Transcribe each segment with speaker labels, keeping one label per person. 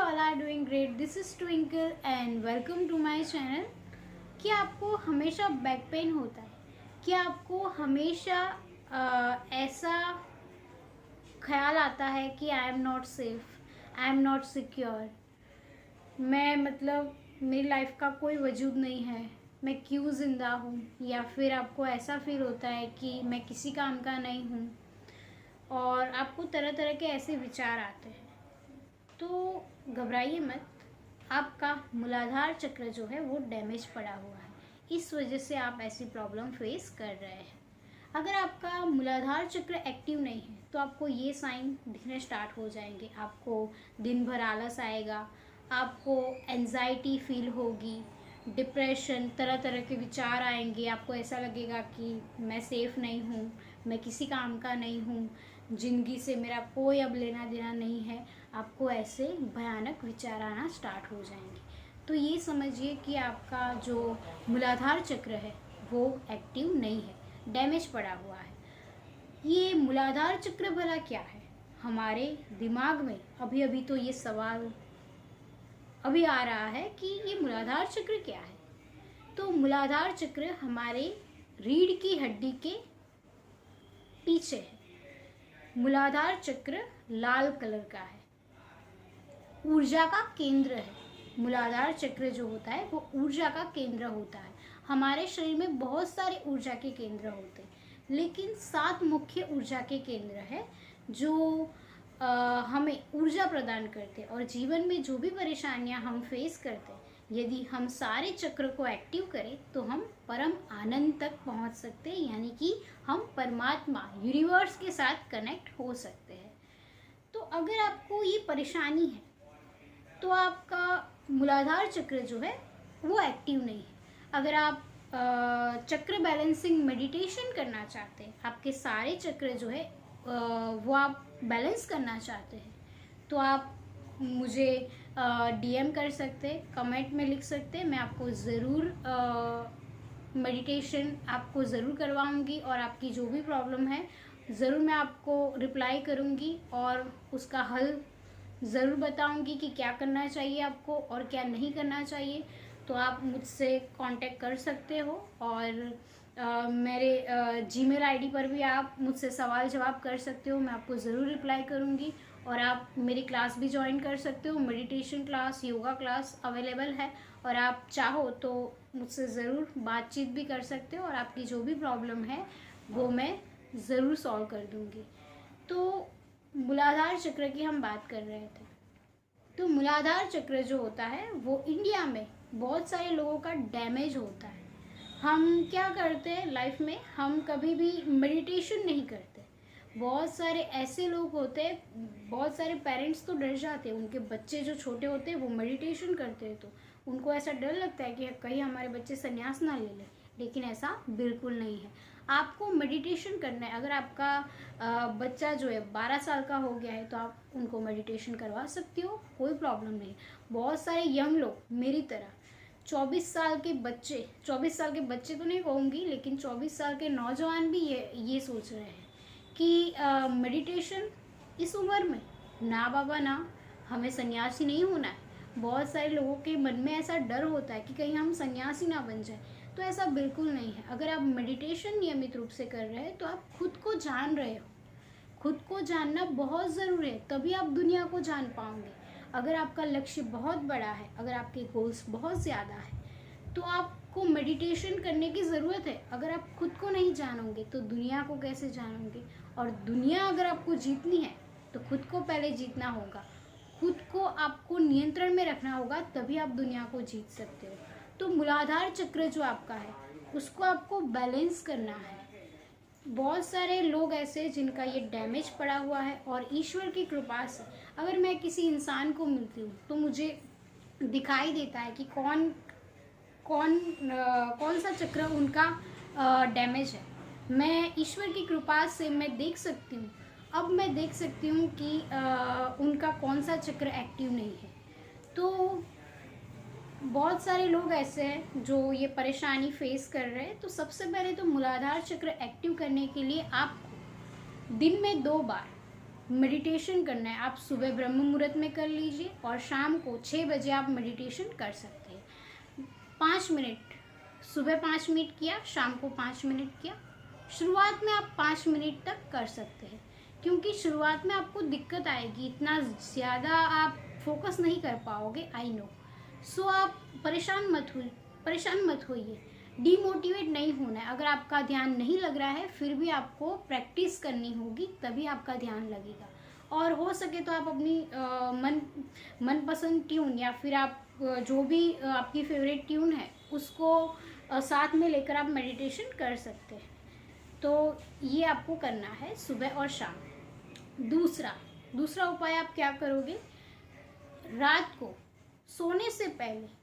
Speaker 1: all are doing great. This is Twinkle and welcome to my channel. क्या आपको हमेशा back pain होता है? क्या आपको हमेशा ऐसा ख्याल आता है कि I am not safe, I am not secure, मैं मेरी लाइफ का कोई वजूद नहीं है, मैं क्यों ज़िंदा हूँ? या फिर आपको ऐसा फील होता है कि मैं किसी काम का नहीं हूँ और आपको तरह तरह के ऐसे विचार आते हैं, तो घबराइए मत। आपका मूलाधार चक्र जो है वो डैमेज पड़ा हुआ है, इस वजह से आप ऐसी प्रॉब्लम फेस कर रहे हैं। अगर आपका मूलाधार चक्र एक्टिव नहीं है तो आपको ये साइन दिखने स्टार्ट हो जाएंगे। आपको दिन भर आलस आएगा, आपको एंजाइटी फील होगी, डिप्रेशन, तरह तरह के विचार आएंगे। आपको ऐसा लगेगा कि मैं सेफ़ नहीं हूँ, मैं किसी काम का नहीं हूँ, ज़िंदगी से मेरा कोई अब लेना देना नहीं है। आपको ऐसे भयानक विचार आना स्टार्ट हो जाएंगे। तो ये समझिए कि आपका जो मूलाधार चक्र है वो एक्टिव नहीं है, डैमेज पड़ा हुआ है। ये मूलाधार चक्र भला क्या है? हमारे दिमाग में अभी अभी तो ये सवाल अभी आ रहा है कि ये मूलाधार चक्र क्या है। तो मूलाधार चक्र हमारे रीढ़ की हड्डी के पीछे है। मूलाधार चक्र लाल कलर का है, ऊर्जा का केंद्र है। मूलाधार चक्र जो होता है वो ऊर्जा का केंद्र होता है। हमारे शरीर में बहुत सारे ऊर्जा के केंद्र होते हैं, लेकिन 7 मुख्य ऊर्जा के केंद्र है जो हमें ऊर्जा प्रदान करते हैं। और जीवन में जो भी परेशानियां हम फेस करते हैं, यदि हम सारे चक्र को एक्टिव करें तो हम परम आनंद तक पहुंच सकते हैं, यानी कि हम परमात्मा यूनिवर्स के साथ कनेक्ट हो सकते हैं। तो अगर आपको ये परेशानी है तो आपका मूलाधार चक्र जो है वो एक्टिव नहीं है। अगर आप चक्र बैलेंसिंग मेडिटेशन करना चाहते हैं, आपके सारे चक्र जो है वो आप बैलेंस करना चाहते हैं, तो आप मुझे डीएम कर सकते हैं, कमेंट में लिख सकते हैं। मैं आपको ज़रूर मेडिटेशन आपको ज़रूर करवाऊंगी और आपकी जो भी प्रॉब्लम है ज़रूर मैं आपको रिप्लाई करूंगी और उसका हल ज़रूर बताऊंगी कि क्या करना चाहिए आपको और क्या नहीं करना चाहिए। तो आप मुझसे कांटेक्ट कर सकते हो और मेरे जीमेल आईडी पर भी आप मुझसे सवाल जवाब कर सकते हो। मैं आपको ज़रूर रिप्लाई करूंगी और आप मेरी क्लास भी ज्वाइन कर सकते हो। Meditation class, yoga class available है और आप चाहो तो मुझसे ज़रूर बातचीत भी कर सकते हो और आपकी जो भी प्रॉब्लम है वो मैं ज़रूर सॉल्व कर दूँगी। तो मूलाधार चक्र की हम बात कर रहे थे। तो मूलाधार चक्र जो होता है वो इंडिया में बहुत सारे लोगों का डैमेज होता है। हम क्या करते हैं लाइफ में, हम कभी भी मेडिटेशन नहीं करते। बहुत सारे ऐसे लोग होते हैं, बहुत सारे पेरेंट्स तो डर जाते हैं, उनके बच्चे जो छोटे होते हैं वो मेडिटेशन करते हैं तो उनको ऐसा डर लगता है कि कहीं हमारे बच्चे संन्यास ना ले लें, लेकिन ऐसा बिल्कुल नहीं है। आपको मेडिटेशन करना है। अगर आपका बच्चा जो है 12 साल का हो गया है तो आप उनको मेडिटेशन करवा सकते हो, कोई प्रॉब्लम नहीं। बहुत सारे यंग लोग मेरी तरह 24 साल के बच्चे, 24 साल के बच्चे तो नहीं कहूँगी, लेकिन 24 साल के नौजवान भी ये सोच रहे हैं कि मेडिटेशन इस उम्र में ना बाबा ना, हमें सन्यासी नहीं होना है। बहुत सारे लोगों के मन में ऐसा डर होता है कि कहीं हम सन्यासी ना बन जाए, तो ऐसा बिल्कुल नहीं है। अगर आप मेडिटेशन नियमित रूप से कर रहे हैं तो आप खुद को जान रहे हो। खुद को जानना बहुत ज़रूरी है, तभी आप दुनिया को जान पाओगे। अगर आपका लक्ष्य बहुत बड़ा है, अगर आपके गोल्स बहुत ज़्यादा है, तो आपको मेडिटेशन करने की ज़रूरत है। अगर आप खुद को नहीं जानोगे तो दुनिया को कैसे जानोगे? और दुनिया अगर आपको जीतनी है तो खुद को पहले जीतना होगा, खुद को आपको नियंत्रण में रखना होगा, तभी आप दुनिया को जीत सकते हो। तो मूलाधार चक्र जो आपका है उसको आपको बैलेंस करना है। बहुत सारे लोग ऐसे जिनका ये डैमेज पड़ा हुआ है और ईश्वर की कृपा से अगर मैं किसी इंसान को मिलती हूँ तो मुझे दिखाई देता है कि कौन सा चक्र उनका डैमेज है। मैं ईश्वर की कृपा से मैं देख सकती हूँ, अब मैं देख सकती हूँ कि उनका कौन सा चक्र एक्टिव नहीं है। तो बहुत सारे लोग ऐसे हैं जो ये परेशानी फेस कर रहे हैं। तो सबसे पहले तो मूलाधार चक्र एक्टिव करने के लिए आपको दिन में 2 बार मेडिटेशन करना है, आप सुबह ब्रह्म मुहूर्त में कर लीजिए और शाम को 6 बजे आप मेडिटेशन कर सकते हैं। 5 मिनट, सुबह 5 मिनट किया, शाम को 5 मिनट किया। शुरुआत में आप 5 मिनट तक कर सकते हैं, क्योंकि शुरुआत में आपको दिक्कत आएगी, इतना ज़्यादा आप फोकस नहीं कर पाओगे, आई नो। सो आप परेशान मत होइए, डीमोटिवेट नहीं होना है। अगर आपका ध्यान नहीं लग रहा है फिर भी आपको प्रैक्टिस करनी होगी, तभी आपका ध्यान लगेगा। और हो सके तो आप अपनी मनपसंद ट्यून या फिर आप जो भी आपकी फेवरेट ट्यून है उसको साथ में लेकर आप मेडिटेशन कर सकते हैं। तो ये आपको करना है सुबह और शाम। दूसरा उपाय आप क्या करोगे, रात को सोने से पहले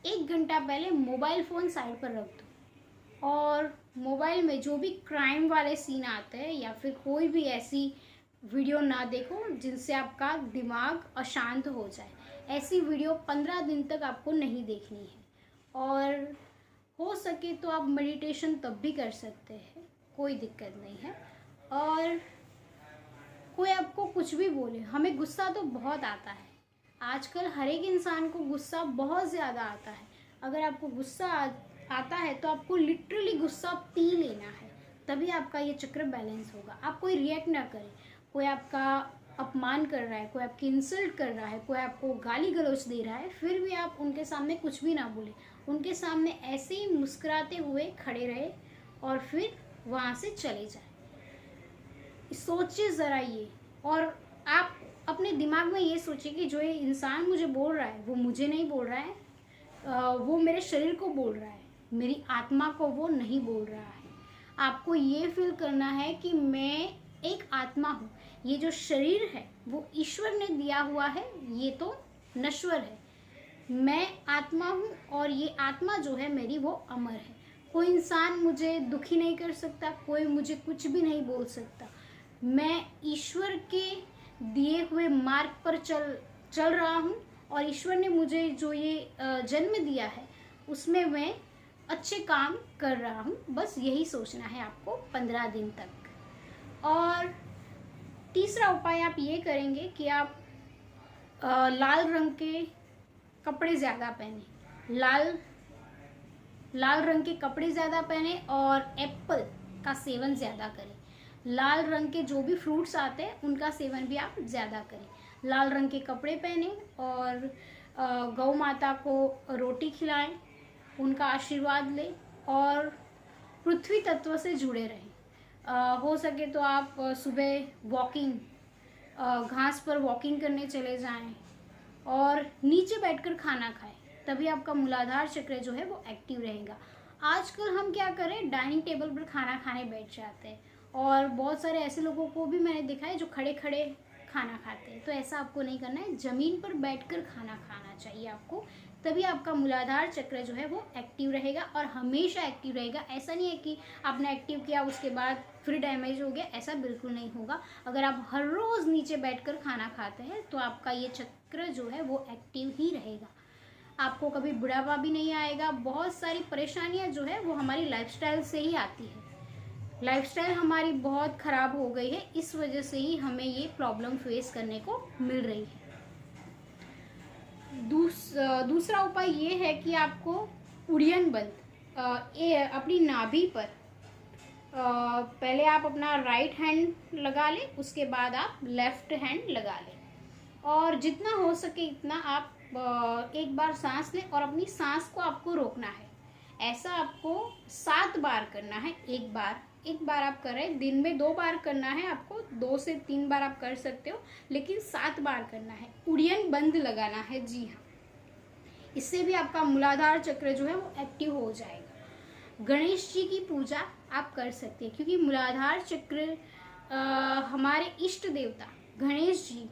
Speaker 1: 1 घंटा पहले मोबाइल फ़ोन साइड पर रख दो और मोबाइल में जो भी क्राइम वाले सीन आते हैं या फिर कोई भी ऐसी वीडियो ना देखो जिनसे आपका दिमाग अशांत हो जाए। ऐसी वीडियो 15 दिन तक आपको नहीं देखनी है। और हो सके तो आप मेडिटेशन तब भी कर सकते हैं, कोई दिक्कत नहीं है। और कोई आपको कुछ भी बोले, हमें गुस्सा तो बहुत आता है, आजकल हर एक इंसान को गुस्सा बहुत ज़्यादा आता है। अगर आपको गुस्सा आता है तो आपको लिटरली गुस्सा पी लेना है, तभी आपका ये चक्र बैलेंस होगा। आप कोई रिएक्ट ना करें, कोई आपका अपमान कर रहा है, कोई आपकी इंसल्ट कर रहा है, कोई आपको गाली गलौज दे रहा है, फिर भी आप उनके सामने कुछ भी ना बोले, उनके सामने ऐसे ही मुस्कुराते हुए खड़े रहे और फिर वहाँ से चले जाए। सोचिए ज़रा ये, और आप अपने दिमाग में ये सोचिए कि जो ये इंसान मुझे बोल रहा है वो मुझे नहीं बोल रहा है, वो मेरे शरीर को बोल रहा है, मेरी आत्मा को वो नहीं बोल रहा है। आपको ये फील करना है कि मैं एक आत्मा हूँ, ये जो शरीर है वो ईश्वर ने दिया हुआ है, ये तो नश्वर है। मैं आत्मा हूँ और ये आत्मा जो है मेरी वो अमर है। कोई इंसान मुझे दुखी नहीं कर सकता, कोई मुझे कुछ भी नहीं बोल सकता। मैं ईश्वर के दिए हुए मार्ग पर चल रहा हूँ और ईश्वर ने मुझे जो ये जन्म दिया है उसमें मैं अच्छे काम कर रहा हूँ। बस यही सोचना है आपको 15 दिन तक। और तीसरा उपाय आप ये करेंगे कि आप लाल रंग के कपड़े ज़्यादा पहने, लाल रंग के कपड़े ज़्यादा पहने और एप्पल का सेवन ज़्यादा करें। लाल रंग के जो भी फ्रूट्स आते हैं उनका सेवन भी आप ज़्यादा करें। लाल रंग के कपड़े पहने और गौ माता को रोटी खिलाएं, उनका आशीर्वाद लें और पृथ्वी तत्व से जुड़े रहें। हो सके तो आप सुबह वॉकिंग, घास पर वॉकिंग करने चले जाएं और नीचे बैठकर खाना खाएं, तभी आपका मूलाधार चक्र जो है वो एक्टिव रहेगा। आजकल हम क्या करें, डाइनिंग टेबल पर खाना खाने बैठ जाते हैं और बहुत सारे ऐसे लोगों को भी मैंने देखा है जो खड़े खड़े खाना खाते हैं। तो ऐसा आपको नहीं करना है, ज़मीन पर बैठकर खाना खाना चाहिए आपको, तभी आपका मूलाधार चक्र जो है वो एक्टिव रहेगा और हमेशा एक्टिव रहेगा। ऐसा नहीं है कि आपने एक्टिव किया उसके बाद फिर डैमेज हो गया, ऐसा बिल्कुल नहीं होगा। अगर आप हर रोज़ नीचे बैठकर खाना खाते हैं तो आपका ये चक्र जो है वो एक्टिव ही रहेगा। आपको कभी बुढ़ापा भी नहीं आएगा। बहुत सारी परेशानियां जो है वो हमारी लाइफस्टाइल से ही आती है। लाइफस्टाइल हमारी बहुत ख़राब हो गई है, इस वजह से ही हमें ये प्रॉब्लम फेस करने को मिल रही है। दूसरा उपाय ये है कि आपको उड़ियन बंद अपनी नाभि पर पहले आप अपना राइट हैंड लगा लें, उसके बाद आप लेफ्ट हैंड लगा लें और जितना हो सके इतना आप एक बार सांस लें और अपनी सांस को आपको रोकना है। ऐसा आपको 7 बार करना है। एक बार आप कर रहे हैं, दिन में 2 बार करना है आपको, 2 से 3 बार आप कर सकते हो, लेकिन 7 बार करना है। उड़ियन बंद लगाना है, जी हाँ। इससे भी आपका मूलाधार चक्र जो है वो एक्टिव हो जाएगा। गणेश जी की पूजा आप कर सकते हैं, क्योंकि मूलाधार चक्र हमारे इष्ट देवता गणेश जी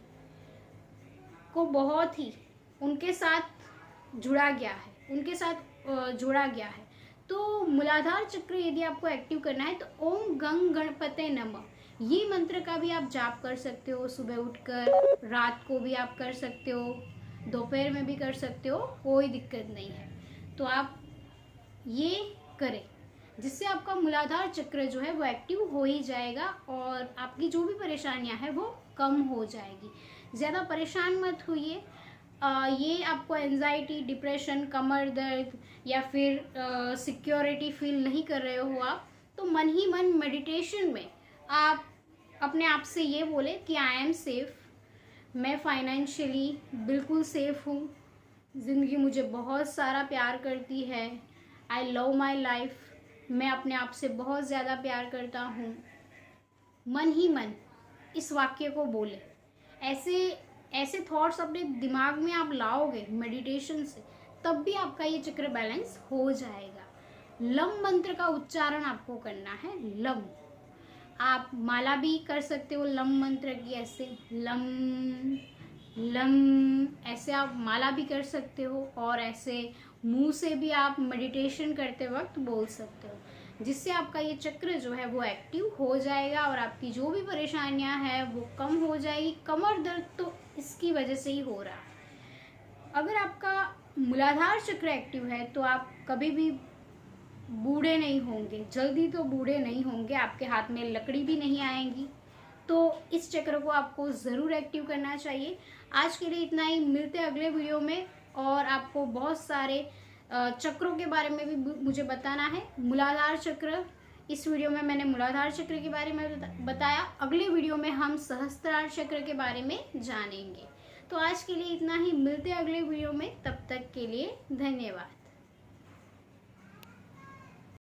Speaker 1: को बहुत ही उनके साथ जोड़ा गया है। तो मूलाधार चक्र यदि आपको एक्टिव करना है तो ओम गंग गणपते नमः ये मंत्र का भी आप जाप कर सकते हो। सुबह उठकर, रात को भी आप कर सकते हो, दोपहर में भी कर सकते हो, कोई दिक्कत नहीं है। तो आप ये करें। जिससे आपका मूलाधार चक्र जो है वो एक्टिव हो ही जाएगा और आपकी जो भी परेशानियां हैं वो कम हो जाएगी। ज़्यादा परेशान मत होइए। ये आपको एंजाइटी, डिप्रेशन, कमर दर्द या फिर सिक्योरिटी फील नहीं कर रहे हो आप, तो मन ही मन मेडिटेशन में आप अपने आप से ये बोले कि आई एम सेफ, मैं फाइनेंशियली बिल्कुल सेफ हूँ, ज़िंदगी मुझे बहुत सारा प्यार करती है, आई लव माई लाइफ, मैं अपने आप से बहुत ज़्यादा प्यार करता हूँ। मन ही मन इस वाक्य को बोले। ऐसे ऐसे थॉट्स अपने दिमाग में आप लाओगे मेडिटेशन से, तब भी आपका ये चक्र बैलेंस हो जाएगा। लम मंत्र का उच्चारण आपको करना है, लम। आप माला भी कर सकते हो लम मंत्र की, ऐसे लम लम, ऐसे आप माला भी कर सकते हो और ऐसे मुंह से भी आप मेडिटेशन करते वक्त बोल सकते हो, जिससे आपका ये चक्र जो है वो एक्टिव हो जाएगा और आपकी जो भी परेशानियां हैं वो कम हो जाएगी। कमर दर्द तो इसकी वजह से ही हो रहा है। अगर आपका मूलाधार चक्र एक्टिव है तो आप कभी भी बूढ़े नहीं होंगे, जल्दी तो बूढ़े नहीं होंगे, आपके हाथ में लकड़ी भी नहीं आएगी। तो इस चक्र को आपको ज़रूर एक्टिव करना चाहिए। आज के लिए इतना ही, मिलते हैं अगले वीडियो में और आपको बहुत सारे चक्रों के बारे में भी मुझे बताना है। मूलाधार चक्र, इस वीडियो में मैंने मूलाधार चक्र के बारे में बताया, अगले वीडियो में हम सहस्त्रार चक्र के बारे में जानेंगे। तो आज के लिए इतना ही, मिलते हैं अगले वीडियो में, तब तक के लिए धन्यवाद।